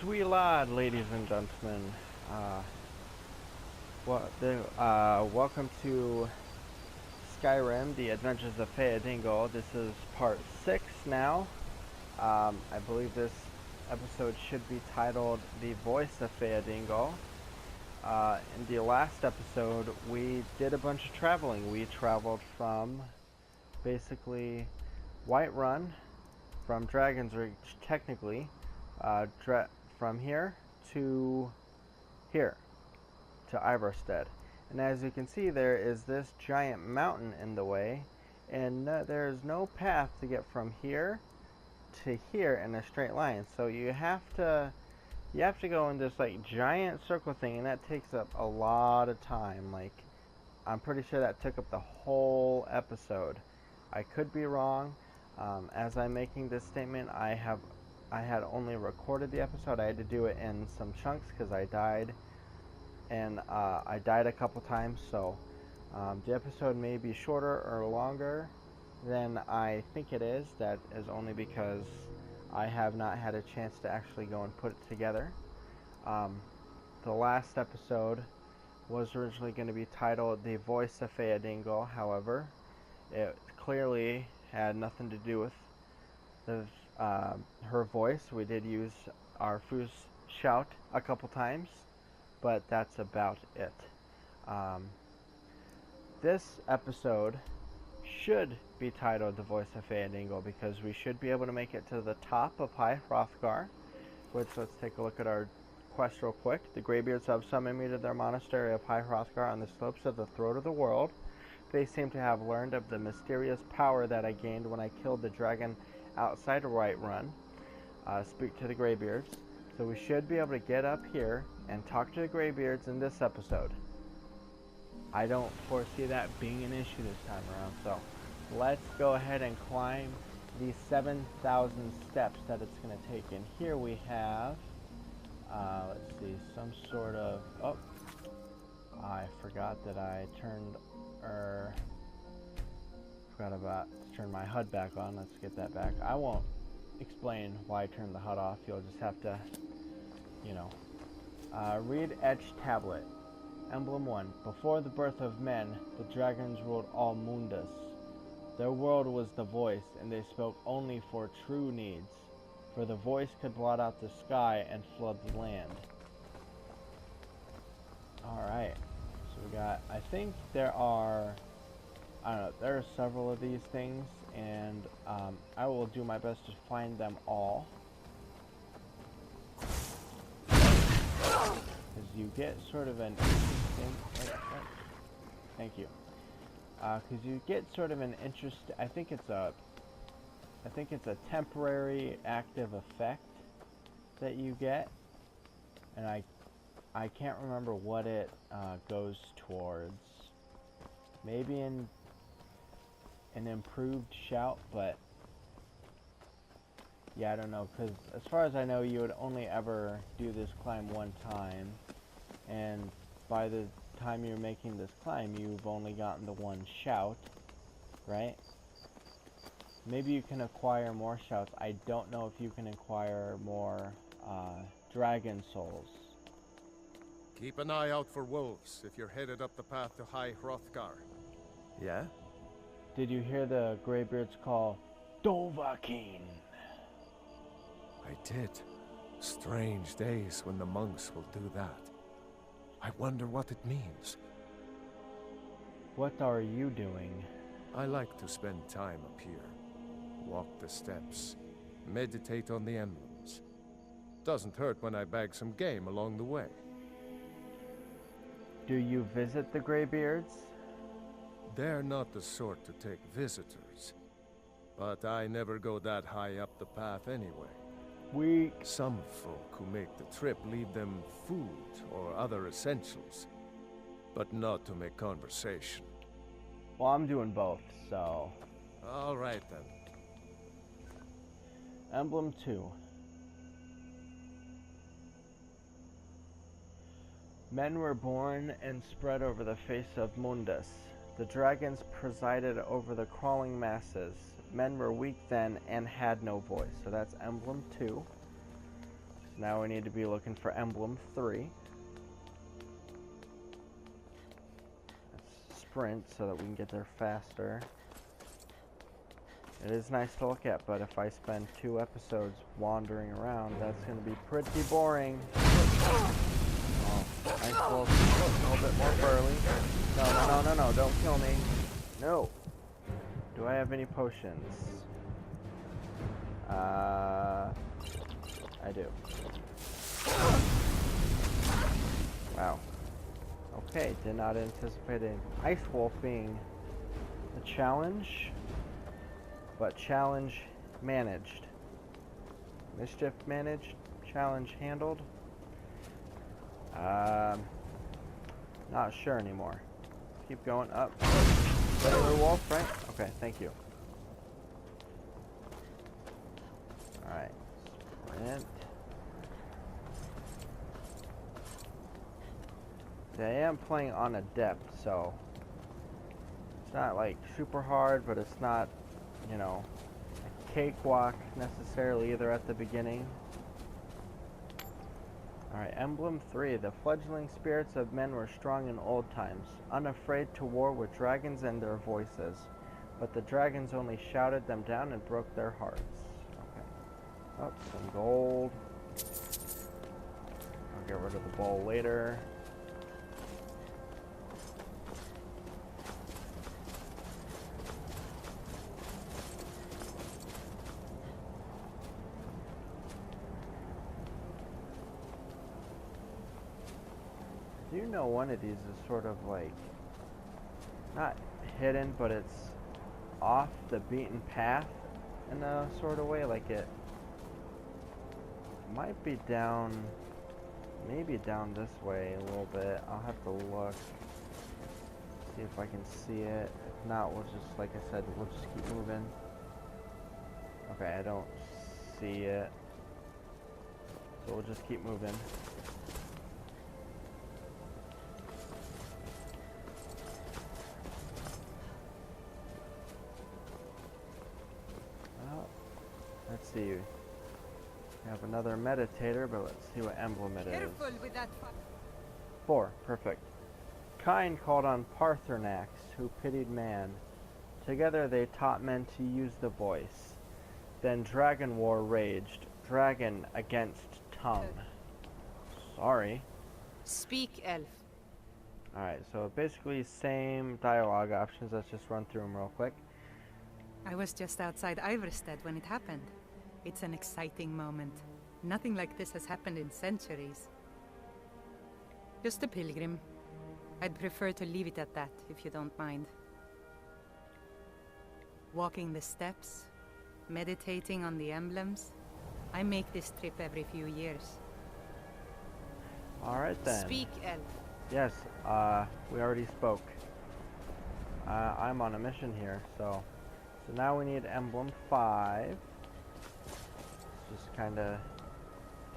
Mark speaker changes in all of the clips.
Speaker 1: Sweet lad, ladies and gentlemen. Welcome to Skyrim, The Adventures of Fëadîngûl. This is part 6 now. I believe this episode should be titled The Voice of Fëadîngûl. In the last episode, we did a bunch of traveling. We traveled from basically Whiterun, from Dragon's Reach technically, from here to here, to Ivarstead. And as you can see, there is this giant mountain in the way, and there's no path to get from here to here in a straight line. So you have to go in this like giant circle thing, and that takes up a lot of time. Like, I'm pretty sure that took up the whole episode. I could be wrong. As I'm making this statement, I had only recorded the episode. I had to do it in some chunks because I died, and I died a couple times, so the episode may be shorter or longer than I think it is. That is only because I have not had a chance to actually go and put it together. The last episode was originally going to be titled The Voice of Fëadîngûl. However, it clearly had nothing to do with her voice. We did use our Fus shout a couple times, but that's about it. This episode should be titled The Voice of Fëadîngûl because we should be able to make it to the top of High Hrothgar, which, let's take a look at our quest real quick. The Greybeards have summoned me to their monastery of High Hrothgar on the slopes of the throat of the world. They seem to have learned of the mysterious power that I gained when I killed the dragon outside of Whiterun. Speak to the Greybeards. So we should be able to get up here and talk to the Greybeards in this episode. I don't foresee that being an issue this time around, so let's go ahead and climb the 7,000 steps that it's going to take. And here we have, let's see, some sort of, oh, I forgot that I forgot about to turn my HUD back on. Let's get that back. I won't explain why I turned the HUD off. You'll just have to, read etched tablet. Emblem 1. Before the birth of men, the dragons ruled all Mundus. Their world was the voice, and they spoke only for true needs, for the voice could blot out the sky and flood the land. Alright, so we got, I think there are, I don't know, there are several of these things, and I will do my best to find them all. Because you get sort of an interesting, thank you. Because you get sort of an interest. I think it's a temporary active effect that you get, and I can't remember what it goes towards. Maybe an improved shout, but yeah, I don't know, because as far as I know, you would only ever do this climb one time, and by the time you're making this climb, you've only gotten the one shout, right? Maybe you can acquire more shouts. I don't know if you can acquire more dragon souls.
Speaker 2: Keep an eye out for wolves if you're headed up the path to High Hrothgar.
Speaker 3: Yeah?
Speaker 1: Did you hear the Greybeards call Dovahkiin?
Speaker 3: I did. Strange days when the monks will do that. I wonder what it means.
Speaker 1: What are you doing?
Speaker 3: I like to spend time up here. Walk the steps. Meditate on the emblems. Doesn't hurt when I bag some game along the way.
Speaker 1: Do you visit the Greybeards?
Speaker 3: They're not the sort to take visitors. But I never go that high up the path anyway. Some folk who make the trip leave them food or other essentials, but not to make conversation.
Speaker 1: Well, I'm doing both, so...
Speaker 3: All right, then.
Speaker 1: Emblem 2. Men were born and spread over the face of Mundus. The dragons presided over the crawling masses. Men were weak then and had no voice. So that's Emblem 2. now we need to be looking for emblem 3. Let's sprint so that we can get there faster. It is nice to look at, but if I spend 2 episodes wandering around, that's going to be pretty boring. Oh, nice wolf. A little bit more burly. No, don't kill me. No. Do I have any potions? I do. Wow. Okay, did not anticipate an ice wolf being a challenge. But challenge managed. Mischief managed. Challenge handled. Not sure anymore. Keep going up. Regular wolf, right? Okay, thank you. Alright. Sprint. See, I am playing on adept, so it's not like super hard, but it's not, you know, a cakewalk necessarily either at the beginning. Alright, Emblem 3. The fledgling spirits of men were strong in old times, unafraid to war with dragons and their voices. But the dragons only shouted them down and broke their hearts. Okay. Oh, some gold. I'll get rid of the bowl later. Do you know one of these is sort of like, not hidden, but it's off the beaten path in a sort of way, like it might be down, maybe down this way a little bit. I'll have to look, see if I can see it. If not, we'll just, like I said, we'll just keep moving. Okay, I don't see it, so we'll just keep moving. Let's see. We have another meditator, but let's see what emblem it is.
Speaker 4: Careful with that.
Speaker 1: 4. Perfect. Kind called on Parthenax, who pitied man. Together they taught men to use the voice. Then dragon war raged. Dragon against tongue. Sorry.
Speaker 4: Speak, elf.
Speaker 1: Alright, so basically same dialogue options. Let's just run through them real quick.
Speaker 4: I was just outside Iverstead when it happened. It's an exciting moment. Nothing like this has happened in centuries. Just a pilgrim. I'd prefer to leave it at that, if you don't mind. Walking the steps, meditating on the emblems. I make this trip every few years.
Speaker 1: Alright then.
Speaker 4: Speak, elf.
Speaker 1: Yes, we already spoke. I'm on a mission here, so now we need emblem 5. Just kind of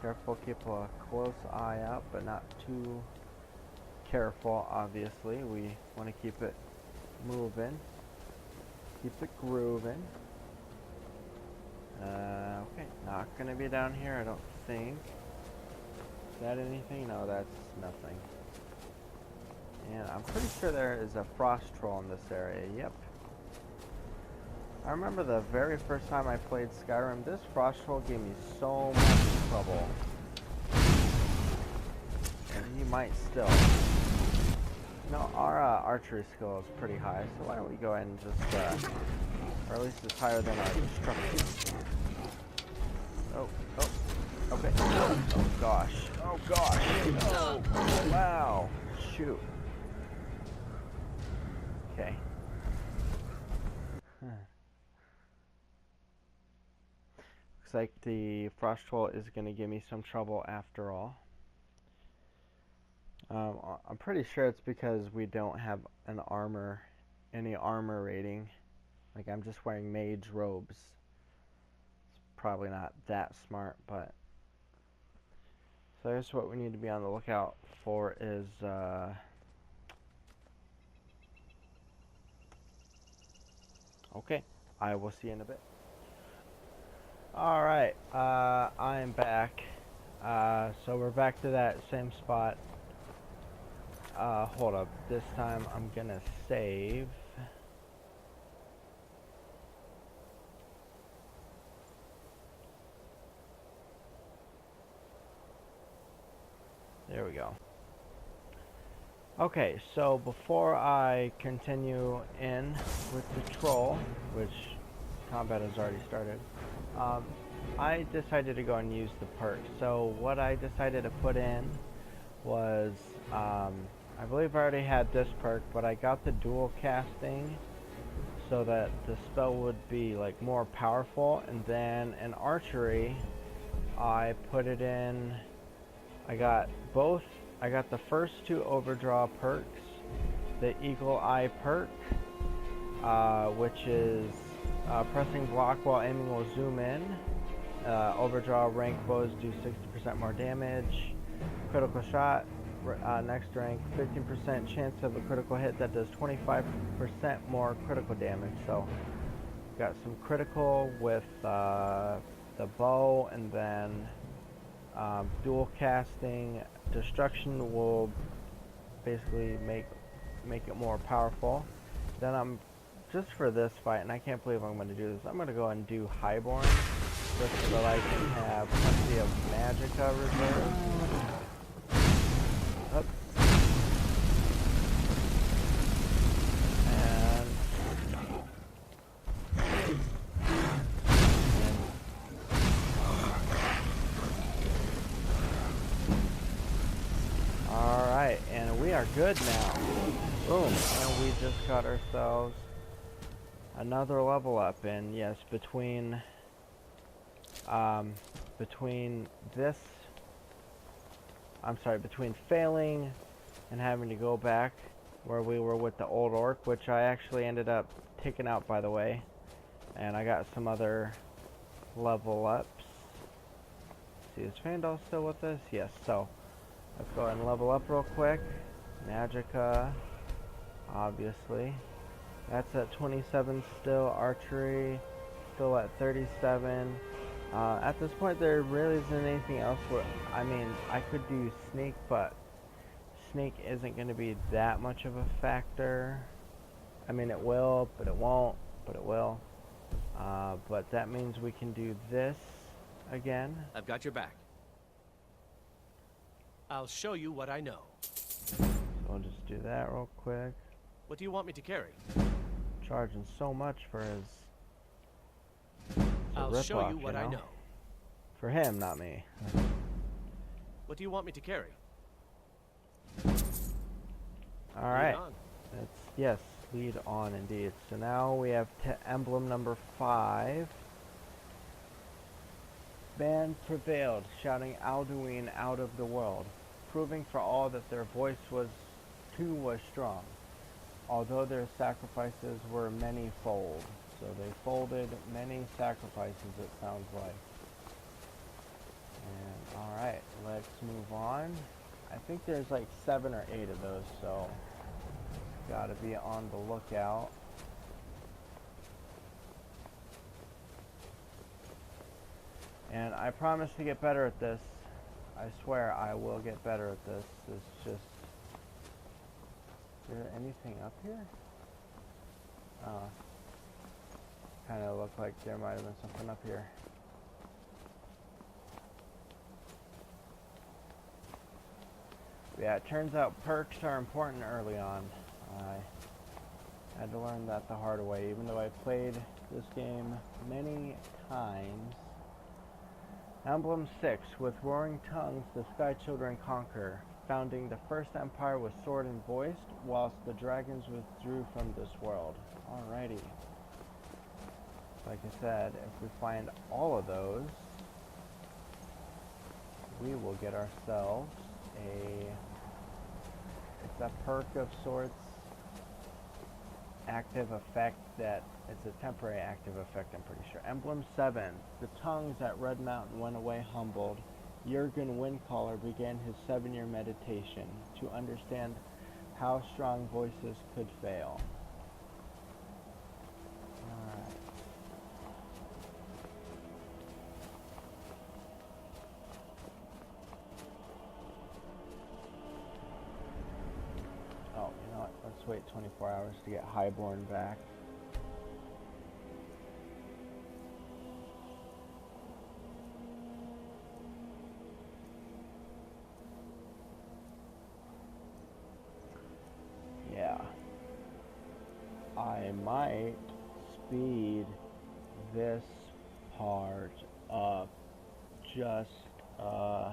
Speaker 1: careful, keep a close eye out, but not too careful, obviously. We want to keep it moving, keep it grooving. Okay, not going to be down here, I don't think. Is that anything? No, that's nothing. And I'm pretty sure there is a frost troll in this area. Yep. I remember the very first time I played Skyrim, this frost troll gave me so much trouble. And he might still. No, our archery skill is pretty high, so why don't we go ahead and just, or at least it's higher than our destruction. Oh, okay. Oh gosh. Oh gosh. Oh, wow. Shoot. Okay. Looks like the frost troll is going to give me some trouble after all. I'm pretty sure it's because we don't have any armor rating. Like, I'm just wearing mage robes. It's probably not that smart, but so I guess what we need to be on the lookout for is okay, I will see you in a bit. Alright, I'm back. So we're back to that same spot. Hold up. This time I'm gonna save. There we go. Okay, so before I continue in with the troll, which combat has already started, I decided to go and use the perk. So what I decided to put in was, I believe I already had this perk, but I got the dual casting so that the spell would be like more powerful, and then in archery, I put it in. I got both. I got the first two overdraw perks, the Eagle Eye perk, which is pressing block while aiming will zoom in. Overdraw rank bows do 60% more damage. Critical shot, next rank, 15% chance of a critical hit that does 25% more critical damage. So, got some critical with the bow, and then dual casting. Destruction will basically make it more powerful. Then I'm just for this fight, and I can't believe I'm going to do this. I'm going to go and do Highborn just so that I can have plenty of magicka reserve. Oops. Alright, and we are good now. Boom. And we just got ourselves another level up. And yes, between failing and having to go back where we were with the old orc, which I actually ended up taking out, by the way, and I got some other level ups. See, is Fandal still with us? Yes, so let's go ahead and level up real quick. Magicka, obviously. That's at 27 still. Archery, still at 37. At this point, there really isn't anything else where, I mean, I could do sneak, but sneak isn't going to be that much of a factor. I mean, it will, but it won't, but it will. But that means we can do this again.
Speaker 5: I've got your back. I'll show you what I know.
Speaker 1: So we'll just do that real quick.
Speaker 5: What do you want me to carry?
Speaker 1: Charging so much for his
Speaker 5: I'll show you what I know.
Speaker 1: For him, not me.
Speaker 5: What do you want me to carry?
Speaker 1: Alright. Yes, lead on indeed. So now we have emblem number 5. Band prevailed, shouting Alduin out of the world, proving for all that their voice was strong, although their sacrifices were many-fold. So they folded many sacrifices, it sounds like. And alright, let's move on. I think there's like 7 or 8 of those, so gotta be on the lookout. And I promise to get better at this. I swear I will get better at this. It's just... Is there anything up here? Oh. Kind of looked like there might have been something up here. Yeah, it turns out perks are important early on. I had to learn that the hard way, even though I played this game many times. Emblem 6, with roaring tongues the Sky Children conquer, founding the first empire with sword and voice, whilst the dragons withdrew from this world. Alrighty. Like I said, if we find all of those, we will get ourselves it's a perk of sorts, active effect that, it's a temporary active effect, I'm pretty sure. Emblem 7, the tongues at Red Mountain went away humbled. Jurgen Windcaller began his 7-year meditation to understand how strong voices could fail. Alright. Let's wait 24 hours to get Highborn back. Yeah. I might speed this part up just a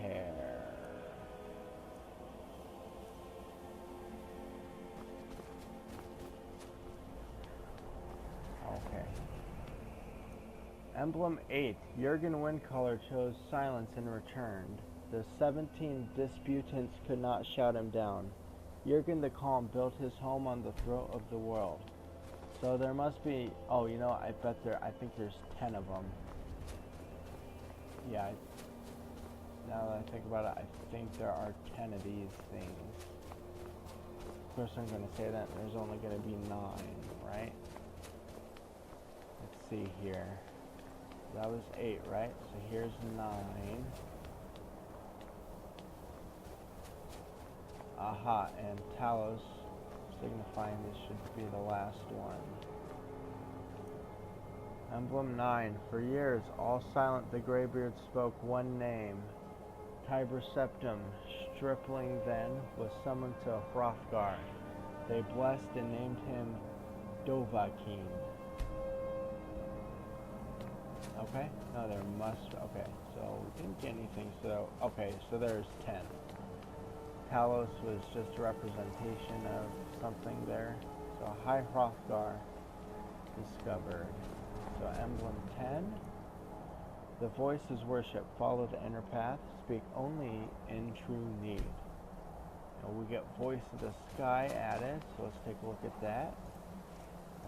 Speaker 1: hair. Okay. Emblem 8. Jurgen Windcaller chose silence and returned. The 17 disputants could not shout him down. Jurgen the Calm built his home on the throat of the world. So there must be... Oh, you know, I think there's 10 of them. Yeah, now that I think about it, I think there are 10 of these things. Of course I'm going to say that there's only going to be 9, right? Let's see here. That was 8, right? So here's 9. Aha, and Talos, signifying this should be the last one. Emblem 9. For years, all silent the Greybeards spoke one name. Tiber Septim, stripling then, was summoned to Hrothgar. They blessed and named him Dovahkiin. Okay? No, there must... Okay, so we didn't get anything, so... Okay, so there's 10. Talos was just a representation of something there. So High Hrothgar discovered. So Emblem 10. The voices worship. Follow the inner path. Speak only in true need. And we get Voice of the Sky added. So let's take a look at that.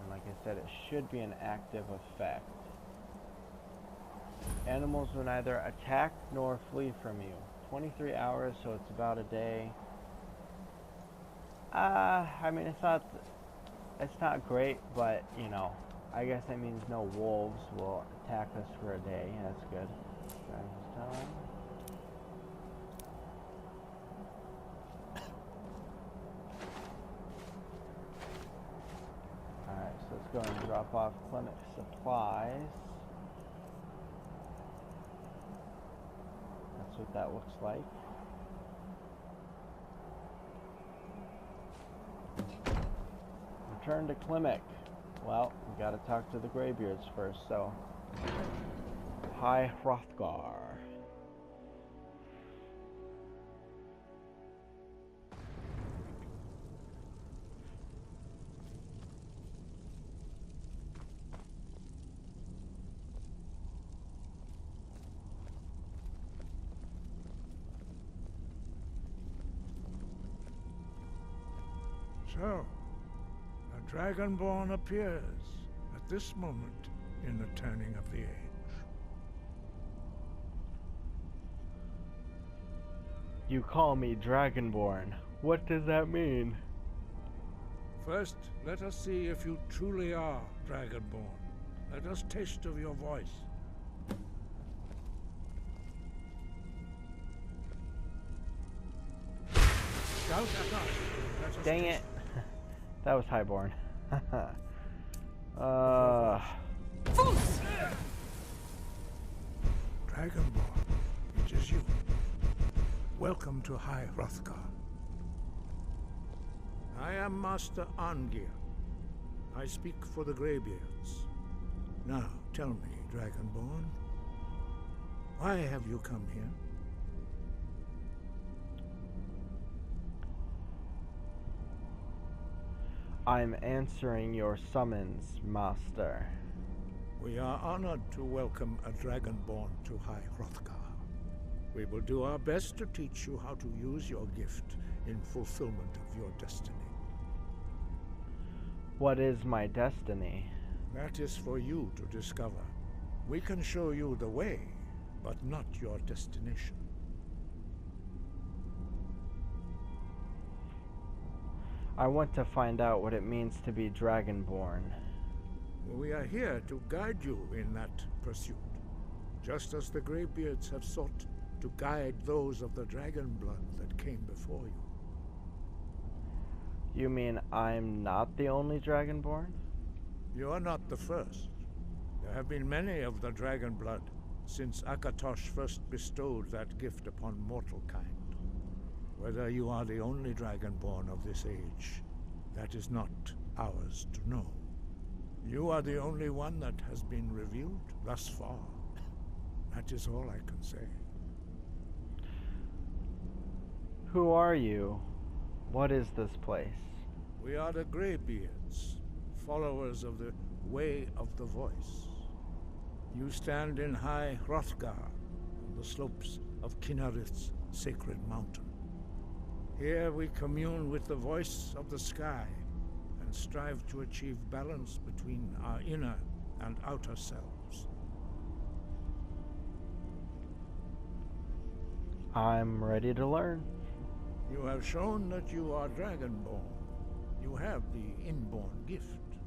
Speaker 1: And like I said, it should be an active effect. Animals will neither attack nor flee from you. 23 hours, so it's about a day. I mean, it's not great, but you know, I guess that means no wolves will attack us for a day. That's good. Alright, so let's go and drop off clinic supplies. That's what that looks like. Return to Klimek. Well, we gotta talk to the Greybeards first, so... High Hrothgar.
Speaker 6: So, a Dragonborn appears at this moment in the turning of the age.
Speaker 1: You call me Dragonborn. What does that mean?
Speaker 6: First, let us see if you truly are Dragonborn. Let us taste of your voice. Shout at us. Let us
Speaker 1: Dang
Speaker 6: taste
Speaker 1: it. That was Highborn.
Speaker 6: Dragonborn, it is you. Welcome to High Hrothgar. I am Master Arngir. I speak for the Greybeards. Now, tell me, Dragonborn, why have you come here?
Speaker 1: I'm answering your summons, Master.
Speaker 6: We are honored to welcome a Dragonborn to High Hrothgar. We will do our best to teach you how to use your gift in fulfillment of your destiny.
Speaker 1: What is my destiny?
Speaker 6: That is for you to discover. We can show you the way, but not your destination.
Speaker 1: I want to find out what it means to be Dragonborn.
Speaker 6: We are here to guide you in that pursuit, just as the Greybeards have sought to guide those of the dragon blood that came before you.
Speaker 1: You mean I'm not the only Dragonborn?
Speaker 6: You are not the first. There have been many of the dragon blood since Akatosh first bestowed that gift upon mortal kind. Whether you are the only Dragonborn of this age, that is not ours to know. You are the only one that has been revealed thus far. That is all I can say.
Speaker 1: Who are you? What is this place?
Speaker 6: We are the Greybeards, followers of the Way of the Voice. You stand in High Hrothgar, on the slopes of Kinnarith's sacred mountain. Here we commune with the voice of the sky and strive to achieve balance between our inner and outer selves.
Speaker 1: I'm ready to learn.
Speaker 6: You have shown that you are Dragonborn. You have the inborn gift.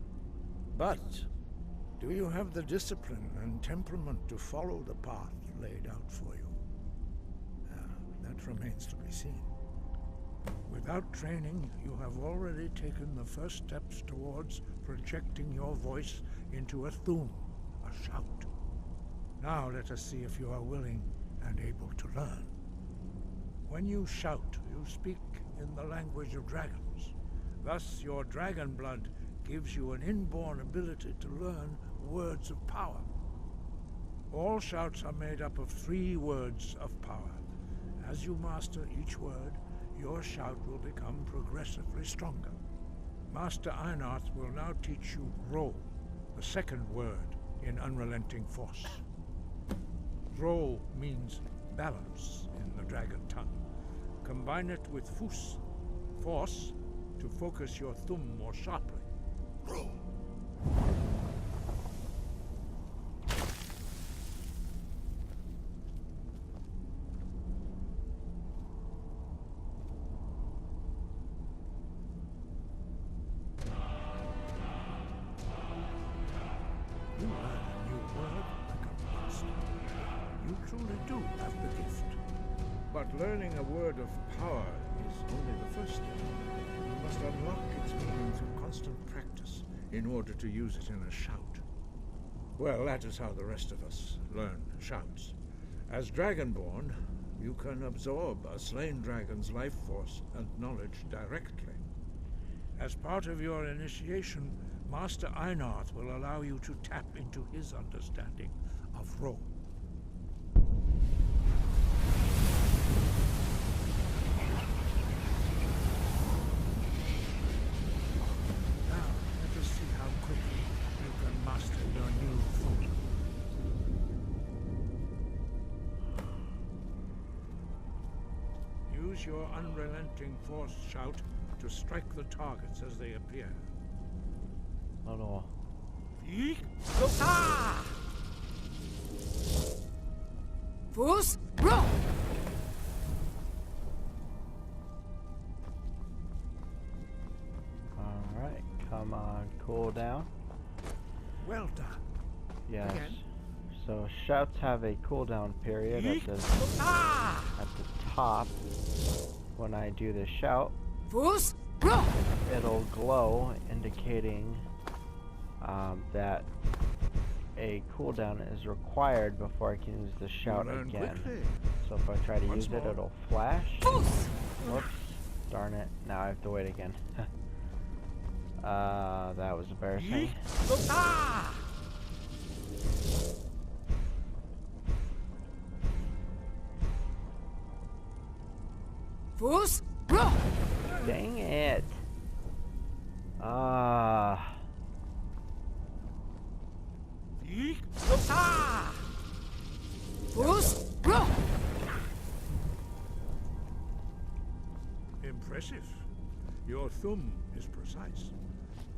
Speaker 6: But do you have the discipline and temperament to follow the path laid out for you? That remains to be seen. Without training, you have already taken the first steps towards projecting your voice into a thum, a shout. Now let us see if you are willing and able to learn. When you shout, you speak in the language of dragons. Thus, your dragon blood gives you an inborn ability to learn words of power. All shouts are made up of 3 words of power. As you master each word, your shout will become progressively stronger. Master Einarth will now teach you Ro, the second word in Unrelenting Force. Ro means balance in the dragon tongue. Combine it with Fus, force, to focus your thumb more sharply. Ro. You learn a new word like a monster. You truly do have the gift. But learning a word of power is only the first step. You must unlock its meaning through constant practice in order to use it in a shout. Well, that is how the rest of us learn shouts. As Dragonborn, you can absorb a slain dragon's life force and knowledge directly. As part of your initiation, Master Einarth will allow you to tap into his understanding of Ro. Now, let us see how quickly you can master your new form. Use your unrelenting force shout to strike the targets as they appear.
Speaker 1: Little.
Speaker 4: Fus, Ro!
Speaker 1: Alright, come on, cool down.
Speaker 6: Well done.
Speaker 1: Yes.
Speaker 6: Again.
Speaker 1: So shouts have a cooldown period at the top. When I do the shout,
Speaker 4: Fus, Ro!
Speaker 1: it'll glow, indicating that a cooldown is required before I can use the shout
Speaker 6: learn
Speaker 1: again.
Speaker 6: quickly.
Speaker 1: So if I try to
Speaker 6: Once
Speaker 1: use it,
Speaker 6: more.
Speaker 1: it'll flash.
Speaker 4: Fus!
Speaker 1: Whoops. Darn it. Now I have to wait again. That was embarrassing.
Speaker 4: Fus, Ro!
Speaker 1: Dang it. Ah.
Speaker 4: Fus, Ro!
Speaker 6: Impressive. Your thumb is precise.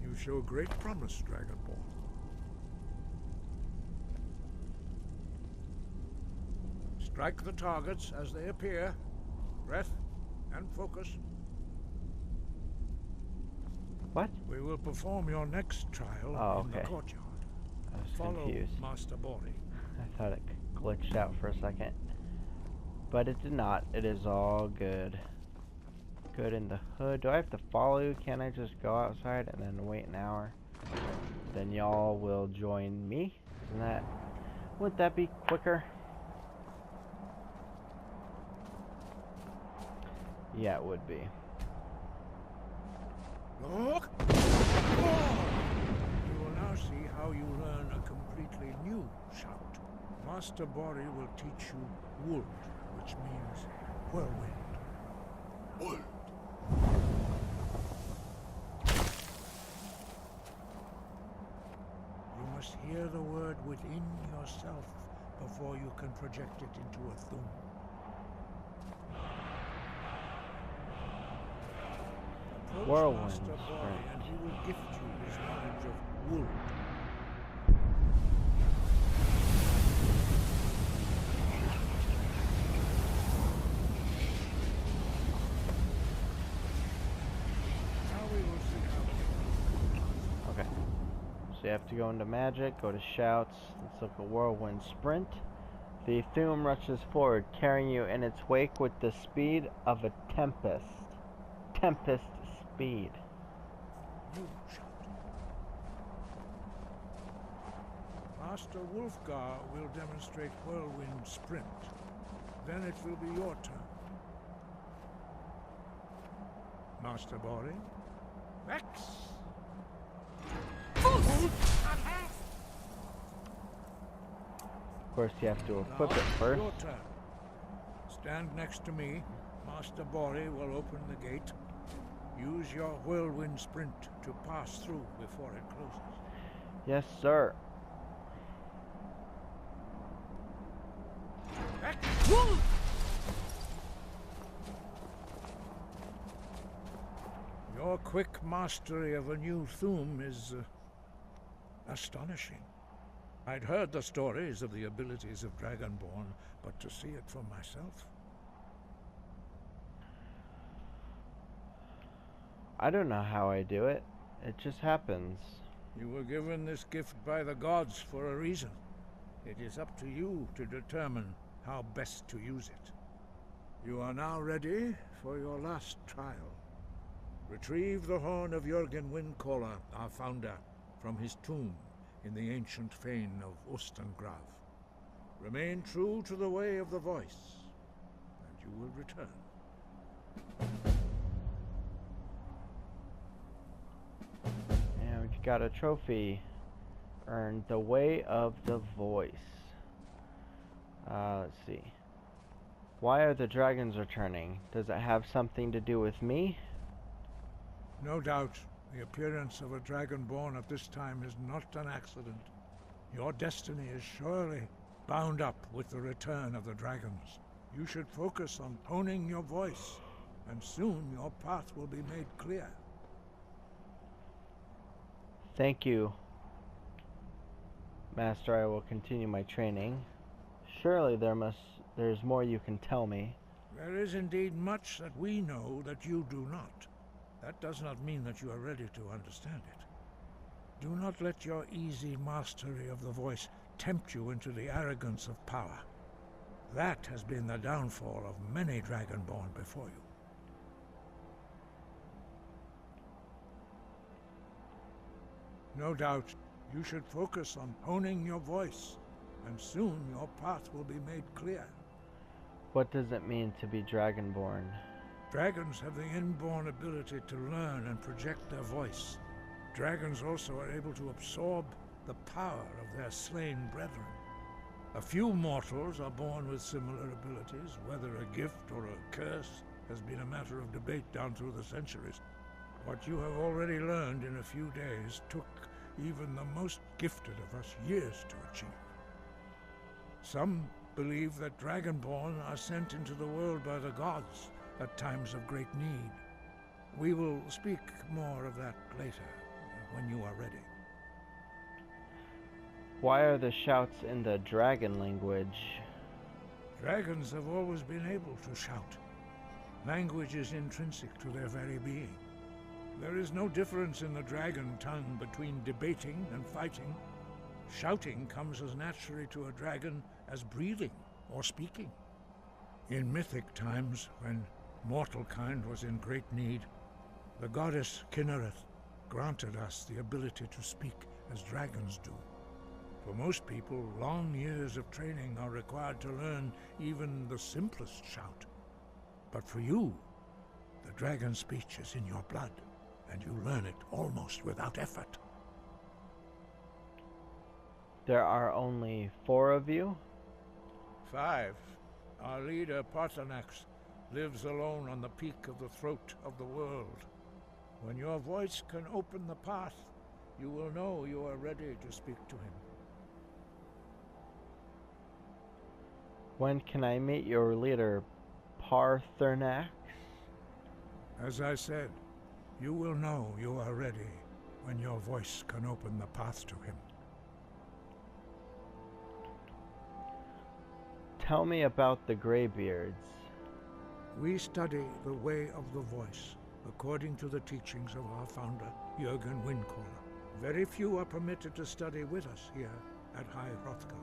Speaker 6: You show great promise, Dragonborn. Strike the targets as they appear. Breath and focus.
Speaker 1: What?
Speaker 6: We will perform your next trial
Speaker 1: Oh,
Speaker 6: in the
Speaker 1: okay.
Speaker 6: courtyard.
Speaker 1: I was
Speaker 6: Follow
Speaker 1: confused.
Speaker 6: Master Bori.
Speaker 1: I thought it glitched out for a second. But it did not. It is all good. good in the hood. Do I have to follow you? Can't I just go outside and then wait an hour? Then y'all will join me? Wouldn't that be quicker? Yeah, it would be.
Speaker 6: Look! You will now see how you learn a completely new shout. Master Bori will teach you Wold, which means whirlwind. Wold. You must hear the word within yourself before you can project it into a thum.
Speaker 1: Whirlwind
Speaker 6: Master Bori,
Speaker 1: sprint.
Speaker 6: and he will gift you his knowledge of Wold. Now we will see how.
Speaker 1: Okay. So you have to go into magic, go to shouts. Let's look at whirlwind sprint. The Thum rushes forward, carrying you in its wake with the speed of a tempest. Tempest speed.
Speaker 6: New shout. Master Hrothgar will demonstrate whirlwind sprint. Then it will be your turn. Master Bori. Vex!
Speaker 1: Of course, you have to equip
Speaker 6: Now,
Speaker 1: it first.
Speaker 6: your turn. Stand next to me. Master Bori will open the gate. Use your whirlwind sprint to pass through before it closes.
Speaker 1: Yes, sir.
Speaker 6: Your quick mastery of a new Thum is astonishing. I'd heard the stories of the abilities of Dragonborn, but to see it for myself.
Speaker 1: I don't know how I do it. It just happens.
Speaker 6: You were given this gift by the gods for a reason. It is up to you to determine how best to use it. You are now ready for your last trial. Retrieve the horn of Jürgen Windcaller, our founder, from his tomb in the ancient fane of Ostengrav. Remain true to the way of the voice, and you will return.
Speaker 1: And we got a trophy. Earned the way of the voice. Let's see. Why are the dragons returning? Does it have something to do with me?
Speaker 6: No doubt, the appearance of a Dragonborn at this time is not an accident. Your destiny is surely bound up with the return of the dragons. You should focus on honing your voice, and soon your path will be made clear.
Speaker 1: Thank you, Master. I will continue my training. Surely there's more you can tell me.
Speaker 6: There is indeed much that we know that you do not. That does not mean that you are ready to understand it. Do not let your easy mastery of the voice tempt you into the arrogance of power. That has been the downfall of many Dragonborn before you. No doubt, you should focus on honing your voice, and soon your path will be made clear.
Speaker 1: What does it mean to be Dragonborn?
Speaker 6: Dragons have the inborn ability to learn and project their voice. Dragons also are able to absorb the power of their slain brethren. A few mortals are born with similar abilities. Whether a gift or a curse has been a matter of debate down through the centuries. What you have already learned in a few days took even the most gifted of us years to achieve. Some believe that Dragonborn are sent into the world by the gods at times of great need. We will speak more of that later, when you are ready.
Speaker 1: Why are the shouts in the dragon language?
Speaker 6: Dragons have always been able to shout. Language is intrinsic to their very being. There is no difference in the dragon tongue between debating and fighting. Shouting comes as naturally to a dragon as breathing or speaking. In mythic times, when mortal kind was in great need, the goddess Kinnereth granted us the ability to speak as dragons do. For most people, long years of training are required to learn even the simplest shout. But for you, the dragon speech is in your blood, and you learn it almost without effort.
Speaker 1: There are only 4 of you?
Speaker 6: 5. Our leader, Parthenax, lives alone on the peak of the throat of the world. When your voice can open the path, you will know you are ready to speak to him.
Speaker 1: When can I meet your leader, Parthenax?
Speaker 6: As I said, you will know you are ready when your voice can open the path to him.
Speaker 1: Tell me about the Greybeards.
Speaker 6: We study the way of the voice, according to the teachings of our founder, Jürgen Windcaller. Very few are permitted to study with us here at High Hrothgar.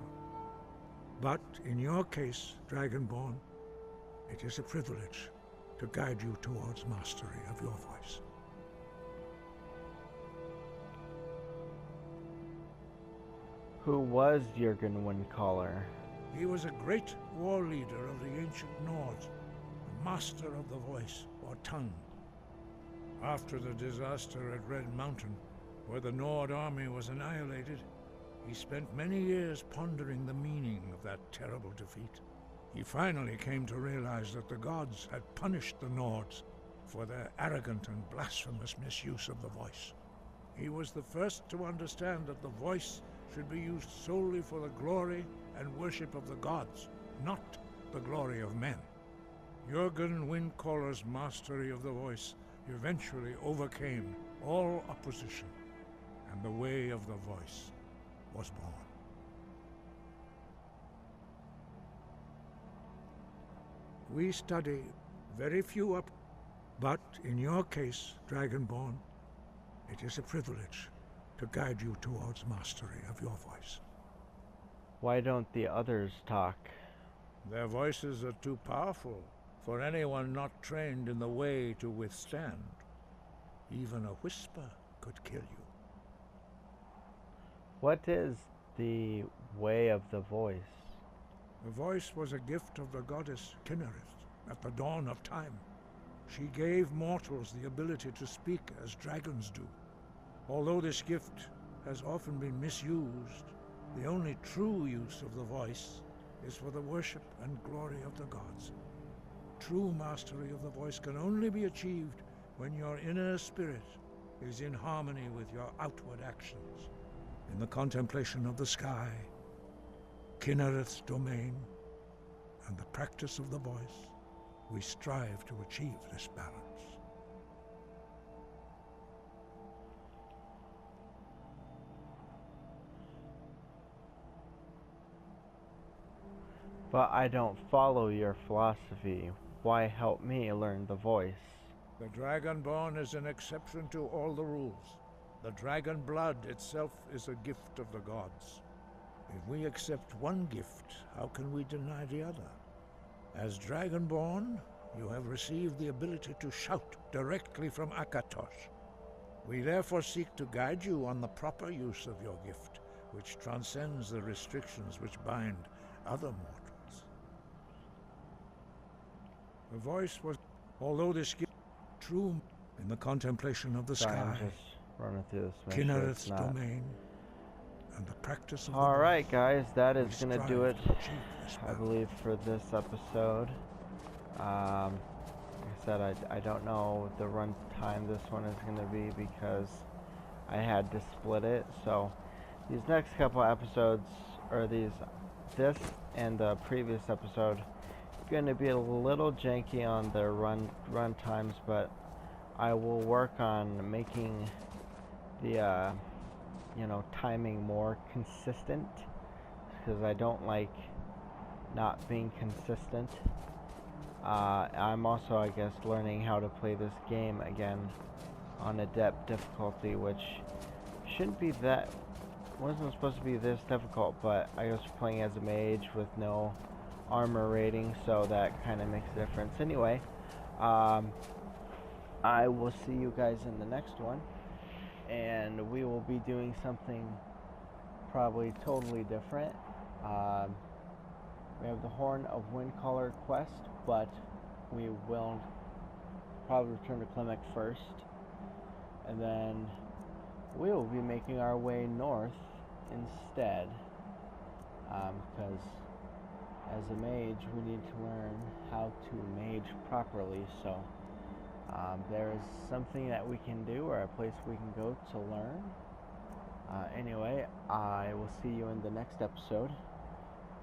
Speaker 6: But in your case, Dragonborn, it is a privilege to guide you towards mastery of your voice.
Speaker 1: Who was Jürgen Windcaller?
Speaker 6: He was a great war leader of the ancient Nords, a master of the voice, or tongue. After the disaster at Red Mountain, where the Nord army was annihilated, he spent many years pondering the meaning of that terrible defeat. He finally came to realize that the gods had punished the Nords for their arrogant and blasphemous misuse of the voice. He was the first to understand that the voice should be used solely for the glory and worship of the gods, not the glory of men. Jürgen Windcaller's mastery of the voice eventually overcame all opposition, and the way of the voice was born. We study very few up, but in your case, Dragonborn, it is a privilege to guide you towards mastery of your voice.
Speaker 1: Why don't the others talk?
Speaker 6: Their voices are too powerful for anyone not trained in the way to withstand. Even a whisper could kill you.
Speaker 1: What is the way of the voice?
Speaker 6: The voice was a gift of the goddess Kinnereth at the dawn of time. She gave mortals the ability to speak as dragons do. Although this gift has often been misused, the only true use of the voice is for the worship and glory of the gods. True mastery of the voice can only be achieved when your inner spirit is in harmony with your outward actions. In the contemplation of the sky, Kinnereth's domain, and the practice of the voice, we strive to achieve this balance.
Speaker 1: But I don't follow your philosophy. Why help me learn the voice?
Speaker 6: The Dragonborn is an exception to all the rules. The dragon blood itself is a gift of the gods. If we accept one gift, how can we deny the other? As Dragonborn, you have received the ability to shout directly from Akatosh. We therefore seek to guide you on the proper use of your gift, which transcends the restrictions which bind other mortals. The voice was, although this gift true in the contemplation of the
Speaker 1: Sorry,
Speaker 6: sky,
Speaker 1: I'm just running through this. Make sure
Speaker 6: Kinnereth's
Speaker 1: it's not.
Speaker 6: domain, and the practice of
Speaker 1: All
Speaker 6: the
Speaker 1: right,
Speaker 6: voice,
Speaker 1: guys, that
Speaker 6: we
Speaker 1: is gonna do
Speaker 6: strive
Speaker 1: it,
Speaker 6: to achieve this
Speaker 1: I
Speaker 6: balance.
Speaker 1: believe, for this episode. Like I said, I don't know what the run time this one is gonna be because I had to split it. So these next couple episodes, or this and the previous episode, going to be a little janky on their run times, but I will work on making the timing more consistent, because I don't like not being consistent. I'm also, I guess, learning how to play this game again on adept difficulty, which wasn't supposed to be this difficult, but I was playing as a mage with no armor rating, so that kind of makes a difference. Anyway, I will see you guys in the next one, and we will be doing something probably totally different. We have the Horn of Windcaller quest, but we will probably return to Klimek first, and then we will be making our way north instead, because as a mage we need to learn how to mage properly, so there is something that we can do, or a place we can go to learn. Anyway, I will see you in the next episode.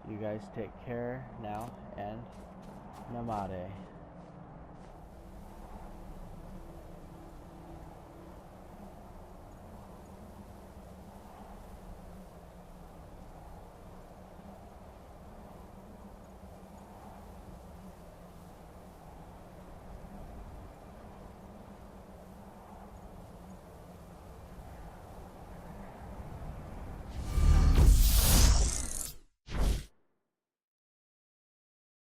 Speaker 1: You guys take care now, and Namaste.